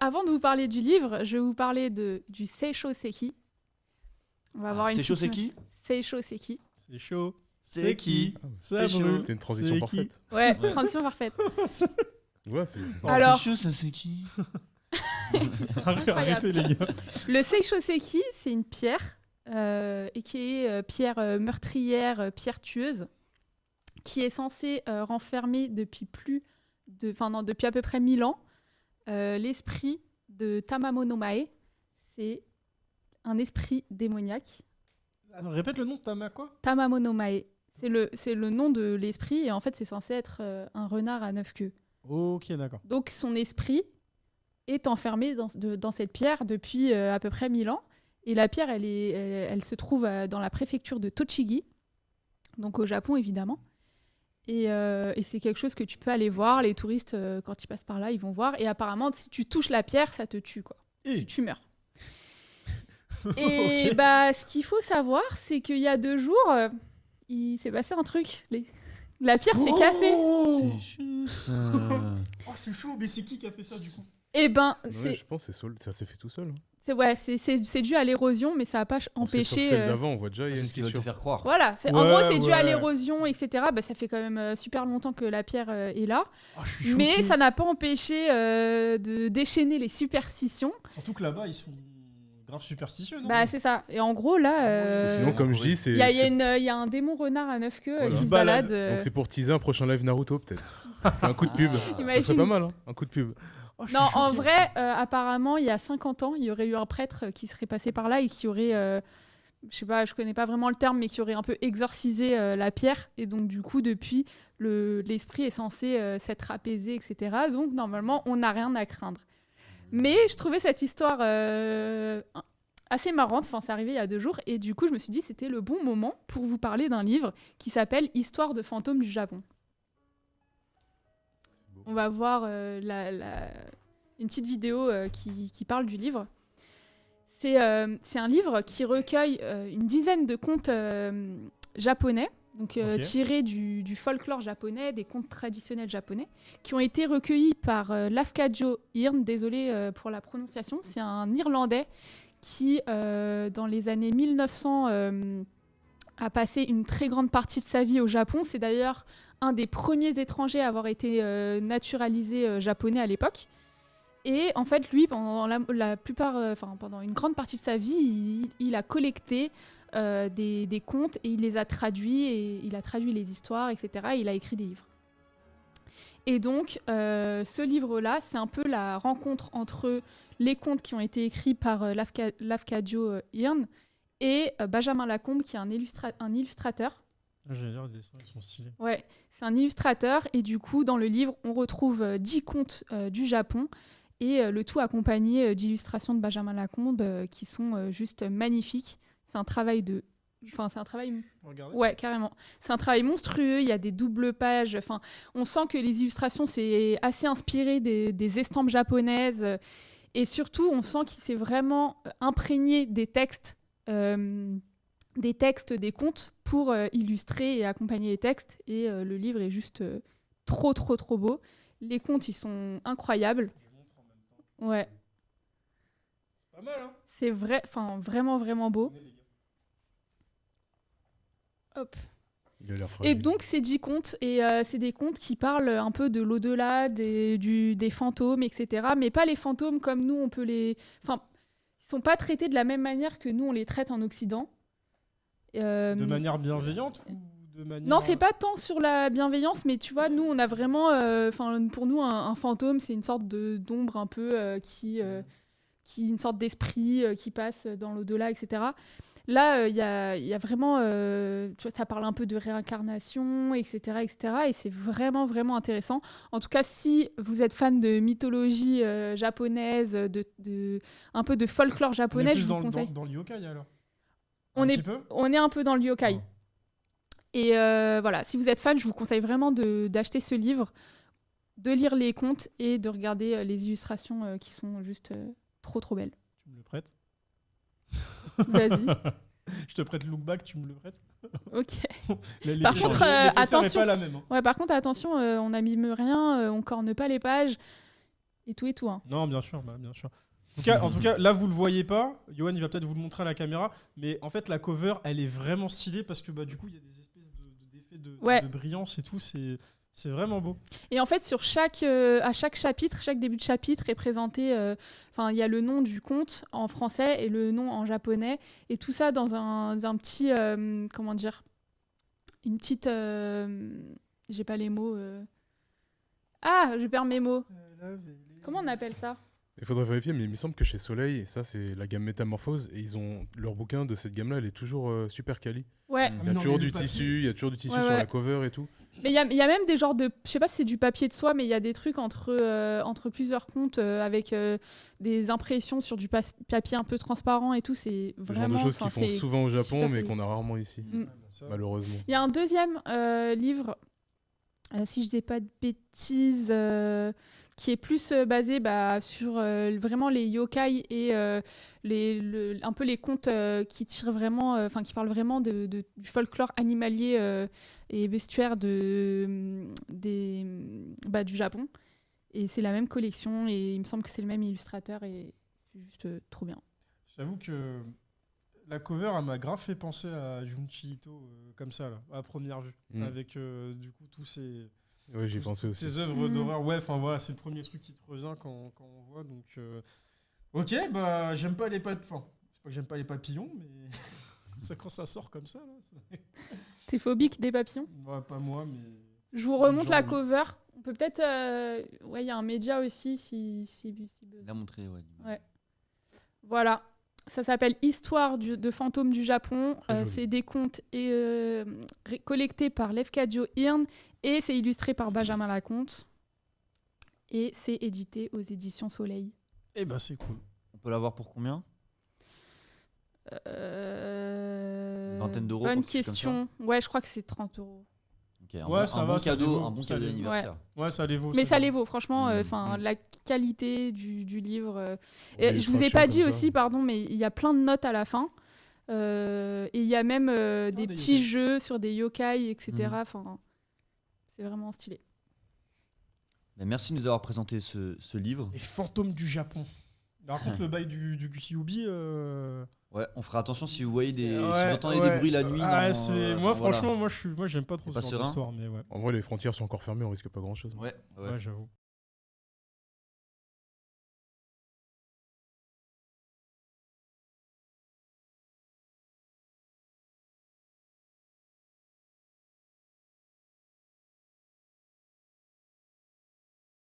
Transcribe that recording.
avant de vous parler du livre, je vais vous parler du Seisho Seki. On va avoir une Seisho petite- Seki Seisho Seki. C'est chaud. C'est qui Ça C'est chaud. brûle. C'était une transition C'est parfaite. Ouais, Ouais. transition parfaite. Ouais, c'est... Alors- C'est chaud, ça c'est qui Arrêtez les gars. Le Seisho Seki, c'est une pierre, et qui est pierre meurtrière, pierre tueuse, qui est censée renfermer depuis depuis à peu près 1000 ans l'esprit de Tamamo no Mae. C'est un esprit démoniaque. Alors, répète le nom de Tama quoi? Tamamo no Mae. C'est le nom de l'esprit, et en fait, c'est censé être un renard à 9 queues. Ok, d'accord. Donc, son esprit est enfermé dans cette pierre depuis à peu près 1000 ans. Et la pierre, elle se trouve dans la préfecture de Tochigi, donc au Japon, évidemment. Et c'est quelque chose que tu peux aller voir. Les touristes, quand ils passent par là, ils vont voir. Et apparemment, si tu touches la pierre, ça te tue, quoi. Et Tu meurs. Et bah, ce qu'il faut savoir, c'est qu'il y a 2 jours, il s'est passé un truc. La pierre s'est cassée. C'est chaud ça. Oh, c'est chaud, mais c'est qui a fait ça du coup? Et ben, Ouais, je pense que ça s'est fait tout seul. c'est dû à l'érosion, mais ça n'a pas Parce que sur empêché. celle d'avant, on voit déjà, il y a C'est une ce qu'ils veulent te fissure. faire croire. Voilà, en Ouais, gros, c'est dû à ouais. l'érosion, etc. Bah, ça fait quand même super longtemps que la pierre est là. Oh, je suis Mais choqué. ça n'a pas empêché de déchaîner les superstitions. Surtout que là-bas, ils sont grave superstitieux, non? Bah, c'est ça. Et en gros, là, Sinon, comme je dis, c'est... il y a un démon renard à 9 queues Voilà. qui Il se se balade. balade. Donc c'est pour teaser un prochain live Naruto, peut-être. C'est un coup de pub. Ça Imagine. serait pas mal, hein, un coup de pub. Oh, je suis Non, en choqué. vrai, apparemment, il y a 50 ans, il y aurait eu un prêtre qui serait passé par là et qui aurait, je sais pas, je connais pas vraiment le terme, mais qui aurait un peu exorcisé la pierre. Et donc, du coup, depuis, l'esprit est censé s'être apaisé, etc. Donc, normalement, on n'a rien à craindre. Mais je trouvais cette histoire assez marrante. Enfin, c'est arrivé il y a 2 jours. Et du coup, je me suis dit, c'était le bon moment pour vous parler d'un livre qui s'appelle Histoire de fantômes du Japon. On va voir une petite vidéo qui parle du livre. C'est un livre qui recueille une dizaine de contes japonais, donc Ok. tirés du folklore japonais, des contes traditionnels japonais, qui ont été recueillis par Lafcadio Hearn. Désolé pour la prononciation. C'est un Irlandais qui, dans les années 1900, a passé une très grande partie de sa vie au Japon. C'est d'ailleurs un des premiers étrangers à avoir été naturalisé japonais à l'époque. Et en fait, lui, pendant pendant une grande partie de sa vie, il a collecté des contes et il les a traduits, et il a traduit les histoires, etc. Et il a écrit des livres. Et donc, ce livre-là, c'est un peu la rencontre entre les contes qui ont été écrits par Lafcadio Hearn et Benjamin Lacombe, qui est un illustrateur. Ah, j'allais dire, les dessins, ils sont stylés. Ouais, c'est un illustrateur, et du coup, dans le livre, on retrouve 10 contes du Japon, et le tout accompagné d'illustrations de Benjamin Lacombe qui sont juste magnifiques. C'est un travail de... Enfin, c'est un travail... Regardez. Ouais, carrément. C'est un travail monstrueux, il y a des doubles pages. Enfin, on sent que les illustrations, c'est assez inspiré des estampes japonaises. Et surtout, on sent qu'il s'est vraiment imprégné des textes, des contes pour illustrer et accompagner les textes. Et le livre est juste trop, trop, trop beau. Les contes, ils sont incroyables. Je montre en même temps. Ouais, C'est pas mal, hein? c'est vraiment, vraiment beau. Venez, les gars. Hop. Il a l'air Et fragile. donc, c'est 10 contes, et c'est des contes qui parlent un peu de l'au-delà, des fantômes, etc. Mais pas les fantômes comme nous, on peut les... Enfin, ils sont pas traités de la même manière que nous, on les traite en Occident. De manière bienveillante ou de manière... Non, c'est pas tant sur la bienveillance, mais tu vois, nous, on a vraiment... Enfin, pour nous, un fantôme, c'est une sorte d'ombre un peu qui une sorte d'esprit qui passe dans l'au-delà, etc. Là, il y a vraiment... tu vois, ça parle un peu de réincarnation, etc., etc. Et c'est vraiment, vraiment intéressant. En tout cas, si vous êtes fan de mythologie japonaise, un peu de folklore On est japonais, plus je vous dans, conseille. dans le yokai, alors? On Un est- petit peu? On est un peu dans le yokai. Ouais. Et voilà, si vous êtes fan, je vous conseille vraiment d'acheter ce livre, de lire les contes et de regarder les illustrations qui sont juste trop, trop belles. Tu me le prêtes? Vas-y. Je te prête le look back, tu me le prêtes? Ok. Par contre, attention. attention. N'est pas la même, hein. Ouais, par contre, attention, on n'abîme rien, on corne pas les pages. et tout. Hein. Non, bien sûr, bien sûr. En tout cas, là, vous le voyez pas. Johan, il va peut-être vous le montrer à la caméra. Mais en fait, la cover, elle est vraiment stylée parce que du coup, il y a des espèces d'effets de brillance et tout. C'est vraiment beau. Et en fait, à chaque chapitre, chaque début de chapitre est présenté. Il y a le nom du conte en français et le nom en japonais. Et tout ça dans un petit. Comment dire ? Une petite. J'ai pas les mots. Ah, je perds mes mots. Comment on appelle ça ? Il faudrait vérifier, mais il me semble que chez Soleil, ça c'est la gamme Métamorphose, et ils ont leur bouquin de cette gamme-là, elle est toujours super quali. Ouais. Il y a toujours du tissu, sur la cover et tout. Mais il y a même des genres de, je sais pas si c'est du papier de soie, mais il y a des trucs entre plusieurs contes avec des impressions sur du papier un peu transparent et tout. C'est vraiment. Ce genre de choses qu'ils font souvent au Japon, mais qu'on a rarement ici, malheureusement. Il y a un deuxième livre, si je dis pas de bêtises, qui est plus basé sur vraiment les yokai et un peu les contes qui tirent vraiment, qui parlent vraiment du folklore animalier et bestiaire du Japon. Et c'est la même collection et il me semble que c'est le même illustrateur et c'est juste trop bien. J'avoue que la cover, elle m'a grave fait penser à Junji Ito comme ça, là, à première vue, avec du coup tous ces... Oui, j'y pensais aussi. Ces œuvres d'horreur, voilà, c'est le premier truc qui te revient quand on voit. Donc, ok, j'aime pas les papillons. Enfin, c'est pas que j'aime pas les papillons, mais ça, quand ça sort comme ça, là. T'es phobique des papillons ? Ouais, pas moi, mais. Je vous remonte la cover. On peut peut-être. Il y a un média aussi si besoin. La montrer, ouais. Voilà. Ça s'appelle Histoire de fantômes du Japon. C'est des contes collectés par Lefkadjo Hirn et c'est illustré par Benjamin Lacomte. Et c'est édité aux éditions Soleil. Eh ben, c'est cool. On peut l'avoir pour combien ? Une vingtaine d'euros. Bonne question. Ouais, je crois que c'est 30 euros. Okay, un bon cadeau d'anniversaire. Ouais, ça les vaut. Mais ça les vaut, franchement. La qualité du livre. Je vous ai pas dit aussi, pardon, mais il y a plein de notes à la fin. Et il y a même des petits jeux sur des yokai, etc. Enfin, c'est vraiment stylé. Merci de nous avoir présenté ce livre. Les fantômes du Japon. Par contre, le bail du Kyubi. Ouais, on fera attention si vous voyez si vous entendez des bruits la nuit. Franchement, moi j'aime pas trop ce genre d'histoire. Mais ouais. En vrai, les frontières sont encore fermées, on risque pas grand chose. Ouais, j'avoue.